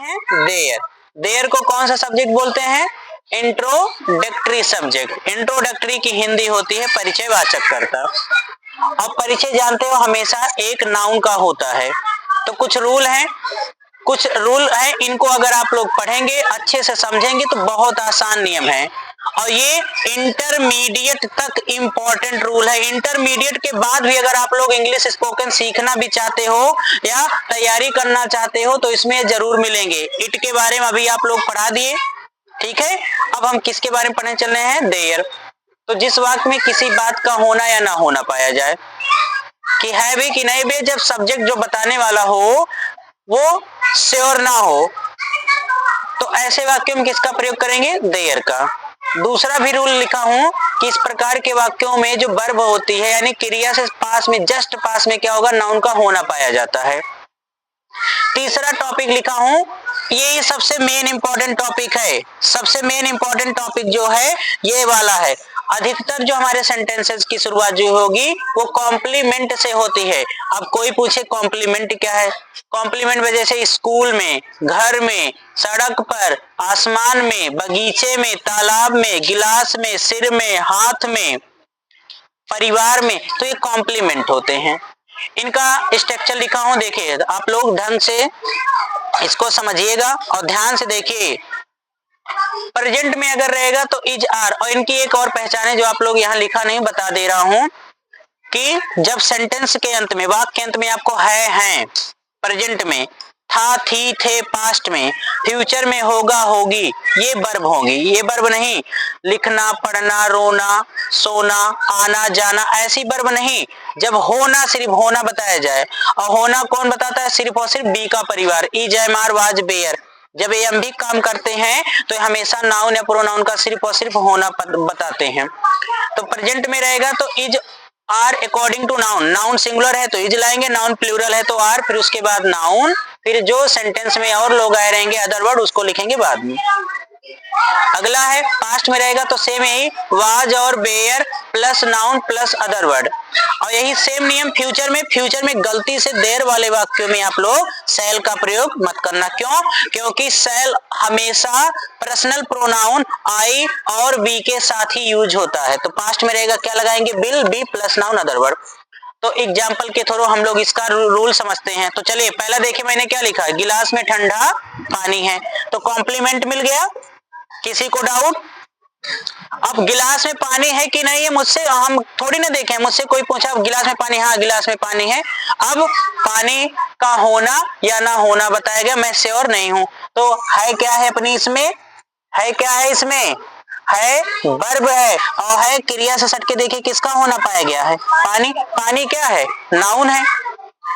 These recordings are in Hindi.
हैं देयर। देयर को कौन सा सब्जेक्ट बोलते हैं? Introductory subject. इंट्रोडक्टरी की हिंदी होती है परिचयवाचक कर्ता। अब परिचय जानते हो हमेशा एक नाउन का होता है। तो कुछ रूल हैं, इनको अगर आप लोग पढ़ेंगे अच्छे से समझेंगे तो बहुत आसान नियम है और ये इंटरमीडिएट तक इंपॉर्टेंट रूल है। इंटरमीडिएट के बाद भी अगर आप लोग इंग्लिश स्पोकन सीखना भी चाहते हो या तैयारी करना चाहते हो तो इसमें जरूर मिलेंगे। इट के बारे में अभी आप लोग पढ़ा दिए, ठीक है। अब हम किसके बारे में पढ़ने चल रहे हैं? देयर। तो जिस वाक्य में किसी बात का होना या ना होना पाया जाए कि है भी कि नहीं भी, जब सब्जेक्ट जो बताने वाला हो वो श्योर ना हो तो ऐसे वाक्यों में किसका प्रयोग करेंगे? देयर का। दूसरा भी रूल लिखा हूं कि इस प्रकार के वाक्यों में जो वर्ब होती है यानी क्रिया से पास में, जस्ट पास में क्या होगा? नाउन का होना पाया जाता है। तीसरा टॉपिक लिखा हूं, ये सबसे मेन इंपॉर्टेंट टॉपिक है। सबसे मेन इंपॉर्टेंट टॉपिक जो है ये वाला है। अधिकतर जो हमारे सेंटेंसेस की शुरुआत जो होगी वो कॉम्प्लीमेंट से होती है। अब कोई पूछे कॉम्प्लीमेंट क्या है? कॉम्प्लीमेंट में जैसे स्कूल में, घर में, सड़क पर, आसमान में, बगीचे में, तालाब में, गिलास में, सिर में, हाथ में, परिवार में, तो ये कॉम्प्लीमेंट होते हैं। इनका स्ट्रक्चर लिखा हूं, देखिए आप लोग ढंग से इसको समझिएगा और ध्यान से देखिए। प्रेजेंट में अगर रहेगा तो इज आर, और इनकी एक और पहचान है जो आप लोग यहाँ लिखा नहीं, बता दे रहा हूं कि जब सेंटेंस के अंत में, वाक्य के अंत में आपको है, हैं, प्रेजेंट में था, थी, थे, पास्ट में, फ्यूचर में होगा, होगी, ये वर्ब होंगी। ये वर्ब नहीं, लिखना, पढ़ना, रोना, सोना, आना, जाना, ऐसी वर्ब नहीं। जब होना, सिर्फ होना बताया जाए, और होना कौन बताता है? सिर्फ और सिर्फ बी का परिवार, is, am, are, was, were. जब ये हम भी काम करते हैं तो हमेशा नाउन या प्रोनाउन का सिर्फ और सिर्फ होना बताते हैं। तो प्रेजेंट में रहेगा तो is are according to noun. Noun singular है तो इज लाएंगे, नाउन प्लूरल है तो आर, फिर उसके बाद नाउन, फिर जो सेंटेंस में और लोग आए रहेंगे अदर वर्ड उसको लिखेंगे बाद में। अगला है पास्ट में रहेगा तो सेम यही, वाज और were plus noun plus other word. और यही सेम नियम फ्यूचर में। फ्यूचर में गलती से देर वाले वाक्यों में आप लोग शैल का प्रयोग मत करना। क्यों? क्योंकि शैल हमेशा पर्सनल प्रोनाउन आई और बी के साथ ही यूज होता है। तो पास्ट में रहेगा क्या लगाएंगे? Will be plus noun other word. तो एग्जाम्पल के थ्रू हम लोग इसका रूल समझते हैं। तो चलिए पहला देखिए मैंने क्या लिखा है, गिलास में ठंडा पानी है, तो कॉम्प्लीमेंट मिल गया। किसी को डाउट? अब गिलास में पानी है कि नहीं है मुझसे हम थोड़ी ना देखें, मुझसे कोई पूछा गिलास में पानी, हाँ गिलास में पानी है। अब पानी का होना या ना होना बताया गया, मैं श्योर नहीं हूं। तो है क्या है अपनी इसमें? है क्या है इसमें? है वर्ब है, और है क्रिया से सट के देखिए किसका होना पाया गया है? पानी। पानी क्या है? नाउन है।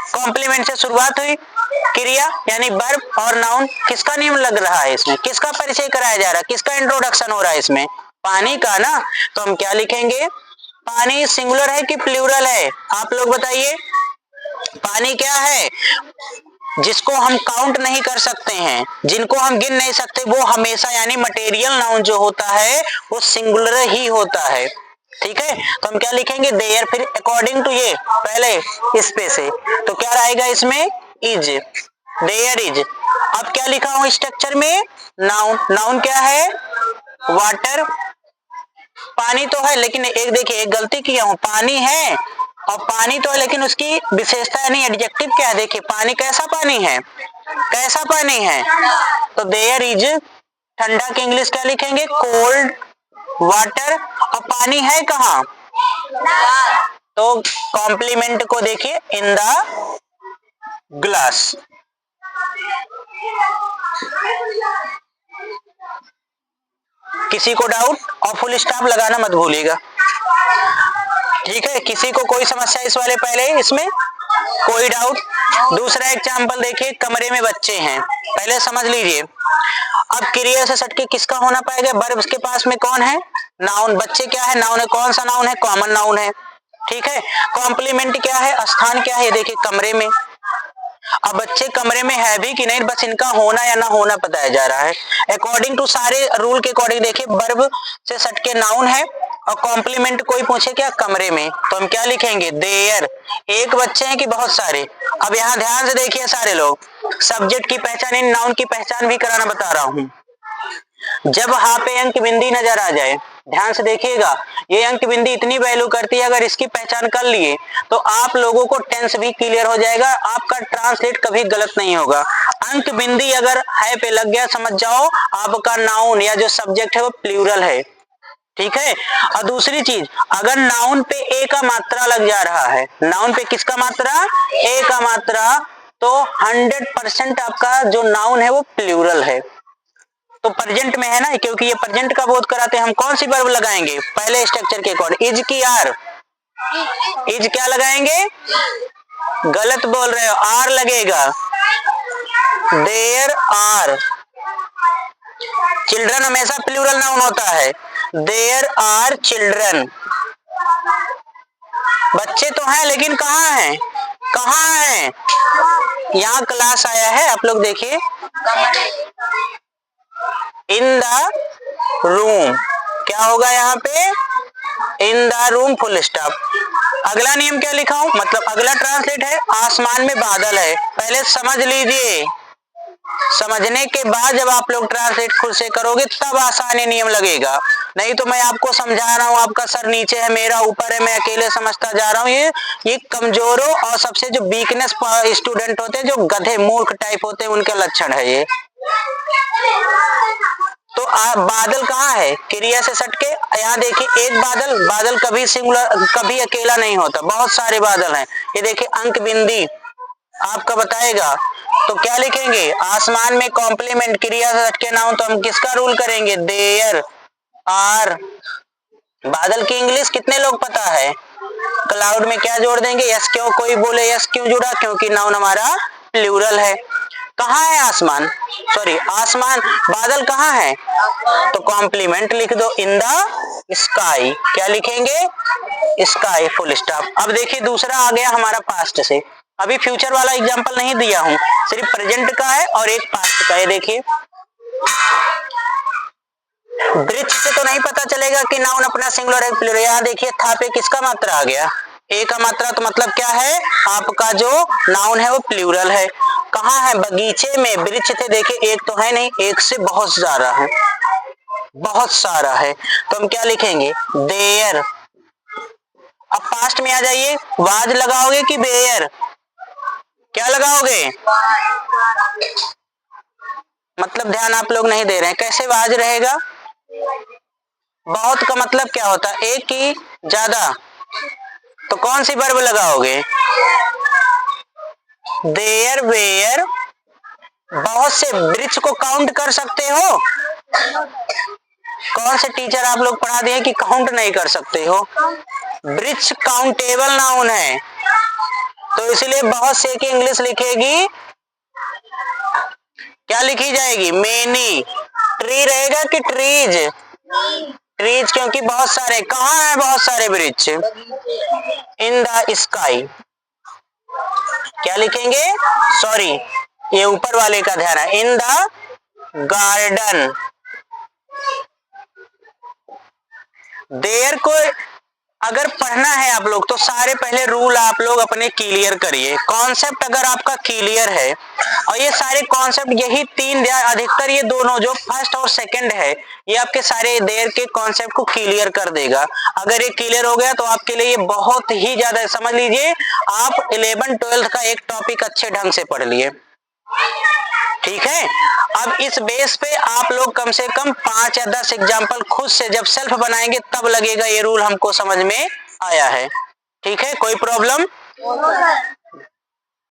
कॉम्प्लीमेंट से शुरुआत हुई, क्रिया यानी वर्ब और नाउन, किसका नियम लग रहा है इसमें? किसका परिचय कराया जा रहा है? किसका इंट्रोडक्शन हो रहा है इसमें? पानी का ना। तो हम क्या लिखेंगे? पानी सिंगुलर है कि प्लूरल है? आप लोग बताइए। पानी क्या है? जिसको हम काउंट नहीं कर सकते हैं, जिनको हम गिन नहीं सकते, वो हमेशा यानी मटेरियल नाउन जो होता है वो सिंगुलर ही होता है। ठीक है, तो हम क्या लिखेंगे? देयर, फिर अकॉर्डिंग टू, ये पहले इस पे से, तो क्या रहेगा इसमें? Is, there is. अब क्या लिखा हूं स्ट्रक्चर में? नाउन। नाउन क्या है? वाटर। पानी तो है लेकिन एक देखिए एक गलती किया हूं, पानी है और पानी तो है लेकिन उसकी विशेषता यानी एडजेक्टिव क्या है? देखिए पानी कैसा पानी है? कैसा पानी है? तो देयर इज, ठंडा की इंग्लिश क्या लिखेंगे? Cold water. और पानी है कहाँ? तो कॉम्प्लीमेंट को देखिए इन द ग्लास। किसी को डाउट? और फुल स्टॉप लगाना मत भूलिएगा, ठीक है। किसी को कोई समस्या इस वाले पहले इसमें? कोई डाउट? दूसरा एग्जाम्पल देखिए, कमरे में बच्चे हैं, पहले समझ लीजिए। अब क्रिया से सटके किसका होना पाएगा? वर्ब के पास में कौन है? नाउन। बच्चे क्या है? नाउन है। कौन सा नाउन है? कॉमन नाउन है, ठीक है। कॉम्प्लीमेंट क्या है? स्थान क्या है? देखिए कमरे में। अब बच्चे कमरे में है भी कि नहीं, बस इनका होना या ना होना बताया जा रहा है। अकॉर्डिंग टू सारे रूल के अकॉर्डिंग देखिए वर्ब से सटके नाउन है और कॉम्प्लीमेंट कोई पूछे क्या कमरे में, तो हम क्या लिखेंगे देयर। एक बच्चे हैं कि बहुत सारे। अब यहाँ ध्यान से देखिए सारे लोग, सब्जेक्ट की पहचान, इन नाउन की पहचान भी कराना बता रहा हूं। जब हाँ पे अंक बिंदी नजर आ जाए, ध्यान से देखिएगा, ये अंक बिंदी इतनी वैल्यू करती है, अगर इसकी पहचान कर लिए तो आप लोगों को टेंस भी क्लियर हो जाएगा, आपका ट्रांसलेट कभी गलत नहीं होगा। अंक बिंदी अगर है पे लग गया, समझ जाओ आपका नाउन या जो सब्जेक्ट है वो प्लूरल है, ठीक है। और दूसरी चीज, अगर नाउन पे ए का मात्रा लग जा रहा है, नाउन पे किसका मात्रा, ए का मात्रा, तो 100% आपका जो नाउन है वो प्लूरल है। तो प्रेजेंट में है ना, क्योंकि ये प्रेजेंट का बोध कराते हैं, हम कौन सी वर्ब लगाएंगे पहले स्ट्रक्चर के अकॉर्डिंग, इज की आर, इज क्या लगाएंगे, गलत बोल रहे हो, आर लगेगा, देयर आर। चिल्ड्रन हमेशा प्लूरल नाउन होता है, देयर आर चिल्ड्रन। बच्चे तो हैं लेकिन कहाँ हैं, कहाँ हैं, यहाँ क्लास आया है, आप लोग देखिए, इन द रूम, क्या होगा यहाँ पे, in the room full stop. अगला नियम क्या लिखा हूं, मतलब अगला ट्रांसलेट है आसमान में बादल है, पहले समझ लीजिए, समझने के बाद जब आप लोग ट्रांसलेट खुद से करोगे तब आसान नियम लगेगा, नहीं तो मैं आपको समझा रहा हूं, आपका सर नीचे है मेरा ऊपर है, मैं अकेले समझता जा रहा हूं, ये कमजोरों और सबसे जो वीकनेस स्टूडेंट होते हैं, जो गधे मूर्ख टाइप होते हैं, उनके लक्षण है ये। तो आप बादल कहाँ है, क्रिया से सटके, यहाँ देखिए एक बादल, बादल कभी सिंगुलर कभी अकेला नहीं होता, बहुत सारे बादल हैं, ये देखिए अंक बिंदी आपका बताएगा। तो क्या लिखेंगे, आसमान में कॉम्प्लीमेंट क्रिया से हटके ना हो तो हम किसका रूल करेंगे, देयर आर। बादल की इंग्लिश कितने लोग पता है, क्लाउड में क्या जोड़ देंगे, यस। क्यों, कोई बोले यस क्यों जुड़ा, क्योंकि नाउन हमारा प्लूरल है। कहाँ है आसमान, सॉरी आसमान, बादल कहाँ है, तो कॉम्प्लीमेंट लिख दो, इन द स्काई, क्या लिखेंगे, स्काई फुल स्टॉप। अब देखिए दूसरा आ गया हमारा पास्ट से, अभी फ्यूचर वाला एग्जांपल नहीं दिया हूं, सिर्फ प्रेजेंट का है और एक पास्ट का है। देखिए वृक्ष से तो नहीं पता चलेगा कि नाउन अपना सिंगुलर है प्लूरल, यहाँ देखिए था पे किसका मात्रा आ गया, ए का मात्रा, तो मतलब क्या है, आपका जो नाउन है वो प्लूरल है। कहाँ है, बगीचे में, वृक्ष थे, देखिए एक तो है नहीं, एक से बहुत सारा है, बहुत सारा है, तो हम क्या लिखेंगे, देयर। अब पास्ट में आ जाइए, वाज लगाओगे कि बेयर, क्या लगाओगे, मतलब ध्यान आप लोग नहीं दे रहे हैं, कैसे वाज रहेगा, बहुत का मतलब क्या होता है, एक की ज्यादा, तो कौन सी वर्ब लगाओगे, देयर वेयर। बहुत से वृक्ष को काउंट कर सकते हो, कौन से टीचर आप लोग पढ़ा दिए कि काउंट नहीं कर सकते हो, वृक्ष काउंटेबल नाउन है, तो इसलिए बहुत से की इंग्लिश लिखेगी, क्या लिखी जाएगी, मेनी। ट्री रहेगा कि ट्रीज, ट्रीज क्योंकि बहुत सारे, कहाँ है बहुत सारे वृक्ष, इन द स्काई, क्या लिखेंगे, सॉरी ये ऊपर वाले का ध्यान है, इन द गार्डन। देयर को अगर पढ़ना है आप लोग तो सारे पहले रूल आप लोग अपने क्लियर करिए, कॉन्सेप्ट अगर आपका क्लियर है, और ये सारे कॉन्सेप्ट यही तीन, अधिकतर ये दोनों जो फर्स्ट और सेकंड है, ये आपके सारे देयर के कॉन्सेप्ट को क्लियर कर देगा। अगर ये क्लियर हो गया तो आपके लिए ये बहुत ही ज्यादा, समझ लीजिए आप 11-12 का एक टॉपिक अच्छे ढंग से पढ़ लिए, ठीक है। अब इस बेस पे आप लोग कम से कम 5 या 10 एग्जाम्पल खुद से जब सेल्फ बनाएंगे तब लगेगा ये रूल हमको समझ में आया है, ठीक है। कोई प्रॉब्लम,